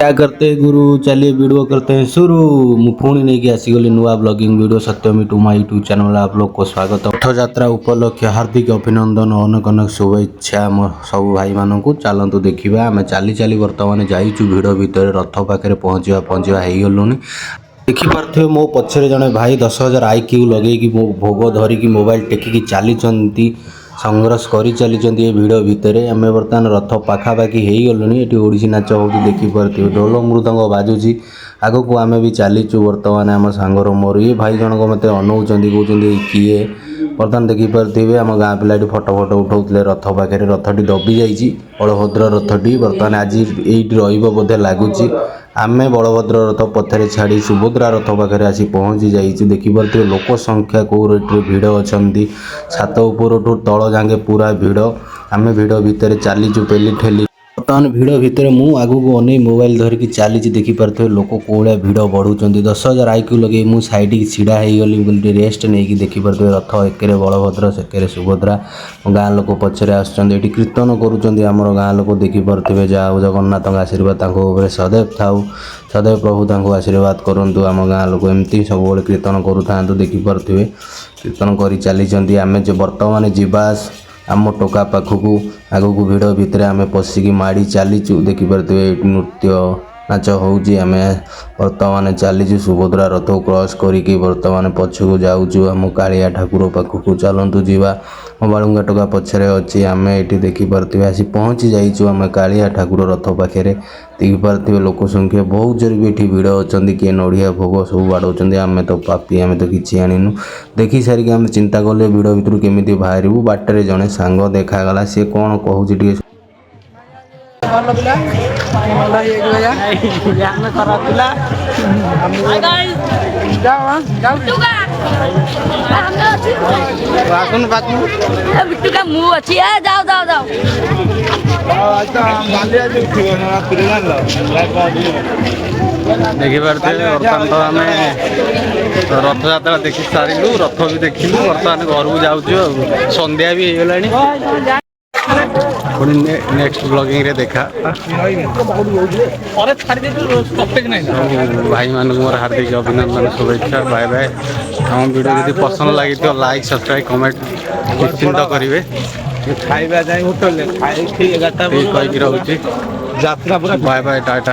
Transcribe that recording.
क्या करते हैं गुरु, चलिए वीडियो करते हैं शुरू। मु पुणी नहीं कि आसीगली नुआ ब्लॉगिंग वीडियो सत्यमी टू माय यूट्यूब चैनल आप लोग को स्वागत। रथयात्रा उपलक्ष्य हार्दिक अभिनंदन अनेक अनेक शुभेच्छा सब भाई मानू। चलतु देखा आम चली चली बर्तमान जाइचु भिड़ भितर रथ पाखे पहुँचा हो गलुनि। देखिपे मो पछरे जड़े भाई 10,000 IQ लगे मो भोग धरिकी मोबाइल टेकिकी चली संघर्ष कर चली भिड़ भितर आम बर्तमान रथ पाखापाखि हो गलुनि। ये ओडिशी नाच हो देखिपे ढोल मृदंग बाजुची आग को आम भी चलीचु बर्तमान आम सांगर मोर ये भाई जनक मत अनौं कहते किए बर्तमान देखिपे आम गाँ पिला फटो फटो उठाऊे रथ पाखे रथटी दबी जाइए बलभद्र रथटी बर्तमान आज ये रोधे लगुच आम बलभद्र रथ पथरे छाड़ी सुभद्रा रथ पाखे आसी पहुँची जाइए। देखिपे लोक संख्या कौ रेट भिड़ अच्छा छात उपरठू तल जाके पूरा भिड़ आम भिड़ भितर चलीचु पेली ठेली बर्तमान भिड़ भितर मु आगू अने मोबाइल धरिकी चली देखिपे लोक कौलिया भिड़ बढ़ुं 10,000 IQ लगे मु साइड की छिड़ा होगली रेस्ट नहीं देखिपे रथ एकरे बलभद्र सेकेरे सुभद्रा गाँ लोक पछरे आसुँच कीर्तन करुँच गाँ लोक देखिपे जाओ जगन्नाथ आशीर्वाद सदैव थाऊ सदैव प्रभु आशीर्वाद करूँ आम गाँ लोक एमती सब कीर्तन करूँ देखिपे कीर्तन कर चली आम जो बर्तमान जीवास आम टोका पाखक आगक भिड़ भितर आम पशिकी माड़ी चलीचु देखिपे नृत्य नाच होमें बर्तमान चलीचु सुभद्रा रथ क्रॉस करी बर्तमान पछक जाऊँ आम कालिया ठाकुर पाखक चलतु जावा बालुंगा टोका पछरे अच्छी आम ये देखिपे आसी पहुँची जाइचु आम कालिया ठाकुर रथ पाखे देखिपे लोक संख्या बहुत जोर भी ये भिड़ अच्छा किए नड़िया भोग सब बाड़ौं आम तो पापी आम तो किसी आणीनु देखी सारिक आम चिंता कले भिड़ भितर केमी बाहर बाटर जड़े सांग देखागला सी कौन कहूँ देखिपे बर्तमान तो आम रथ यात्रा देखी सारू रथ भी देखिलु बर्तमान घर को जाऊँ संध्या भी हो गला पुणी नेक्स्ट ब्लॉगिंग रे देखा भाई मानक मोर हार्दिक अभिनंदन शुभेच्छा बाय बाय। आम वीडियो यदि पसंद लगी तो लाइक सब्सक्राइब कमेंट निश्चिंत करेंगे खाଇବା ଯାଇ ହୋଟେଲ ରେ ଖାଇ 11ଟା ବେଳକୁ ରହିକି ରହୁଛି ଯାତ୍ରା ପୁରା ବାय बाय टाटा।